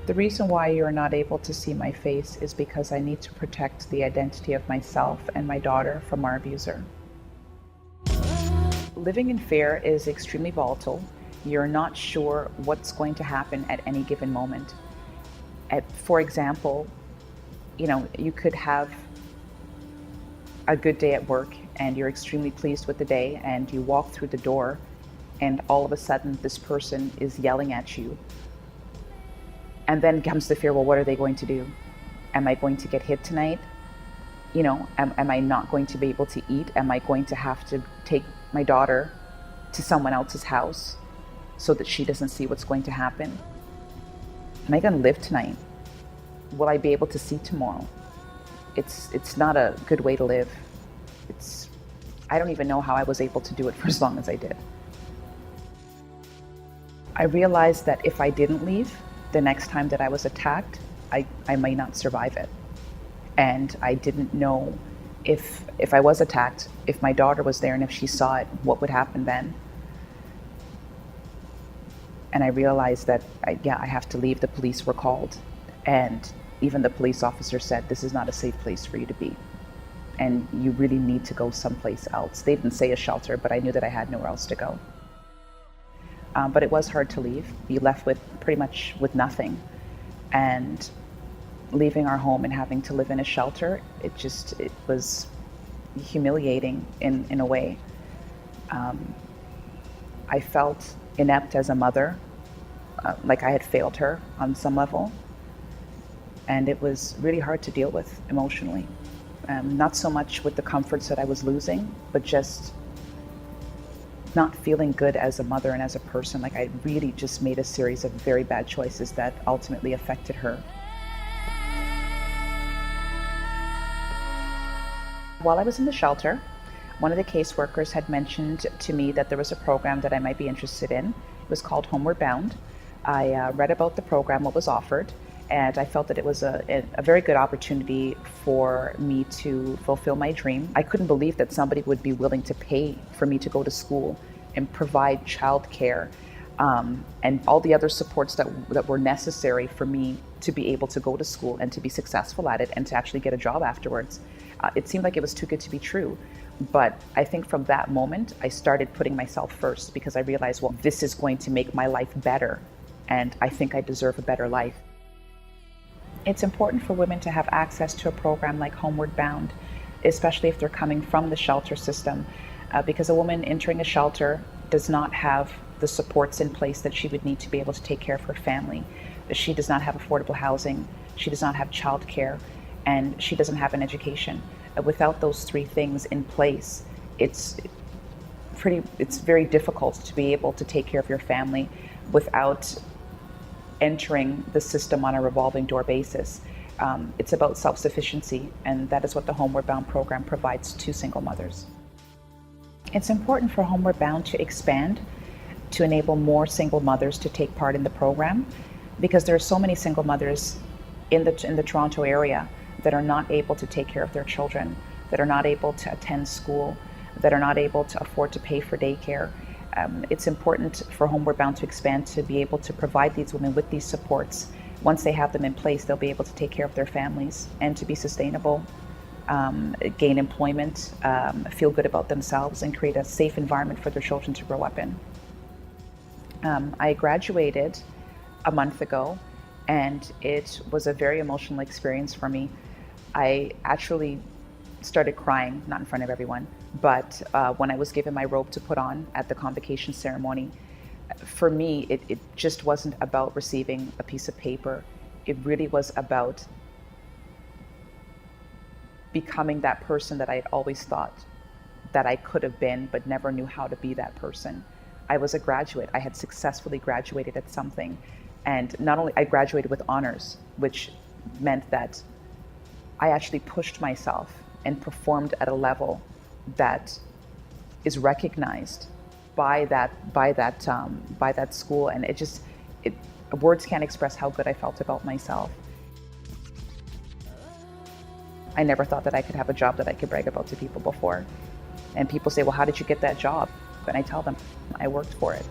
The reason why you're not able to see my face is because I need to protect the identity of myself and my daughter from our abuser. Living in fear is extremely volatile. You're not sure what's going to happen at any given moment. For example, you could have a good day at work and you're extremely pleased with the day, and you walk through the door and all of a sudden this person is yelling at you. And then comes the fear, well, what are they going to do? Am I going to get hit tonight? Am I not going to be able to eat? Am I going to have to take my daughter to someone else's house so that she doesn't see what's going to happen? Am I going to live tonight? Will I be able to see tomorrow? It's not a good way to live. I don't even know how I was able to do it for as long as I did. I realized that if I didn't leave, the next time that I was attacked, I might not survive it. And I didn't know if I was attacked, if my daughter was there and if she saw it, what would happen then? And I realized that I have to leave. The police were called, and even the police officer said, this is not a safe place for you to be, and you really need to go someplace else. They didn't say a shelter, but I knew that I had nowhere else to go. But it was hard to leave. You left with pretty much with nothing, and leaving our home and having to live in a shelter, it was humiliating in a way. I felt inept as a mother, like I had failed her on some level, and it was really hard to deal with emotionally. Not so much with the comforts that I was losing, but just not feeling good as a mother and as a person. Like I really just made a series of very bad choices that ultimately affected her. While I was in the shelter, one of the caseworkers had mentioned to me that there was a program that I might be interested in. It was called Homeward Bound. I read about the program, what was offered, and I felt that it was a very good opportunity for me to fulfill my dream. I couldn't believe that somebody would be willing to pay for me to go to school and provide childcare and all the other supports that were necessary for me to be able to go to school and to be successful at it and to actually get a job afterwards. It seemed like it was too good to be true. But I think from that moment, I started putting myself first, because I realized, well, this is going to make my life better, and I think I deserve a better life. It's important for women to have access to a program like Homeward Bound, especially if they're coming from the shelter system, because a woman entering a shelter does not have the supports in place that she would need to be able to take care of her family. She does not have affordable housing, she does not have childcare, and she doesn't have an education. Without those three things in place, it's very difficult to be able to take care of your family without entering the system on a revolving door basis. It's about self-sufficiency, and that is what the Homeward Bound program provides to single mothers. It's important for Homeward Bound to expand to enable more single mothers to take part in the program, because there are so many single mothers in the Toronto area that are not able to take care of their children, that are not able to attend school, that are not able to afford to pay for daycare. It's important for Homeward Bound to expand to be able to provide these women with these supports. Once they have them in place, they'll be able to take care of their families and to be sustainable, gain employment, feel good about themselves, and create a safe environment for their children to grow up in. I graduated a month ago, and it was a very emotional experience for me. I actually started crying, not in front of everyone, but when I was given my robe to put on at the convocation ceremony. For me, it just wasn't about receiving a piece of paper. It really was about becoming that person that I had always thought that I could have been, but never knew how to be that person. I was a graduate. I had successfully graduated at something. And not only I graduated with honors, which meant that I actually pushed myself and performed at a level that is recognized by that school, and words can't express how good I felt about myself. I never thought that I could have a job that I could brag about to people before. And people say, well, how did you get that job? And I tell them, I worked for it.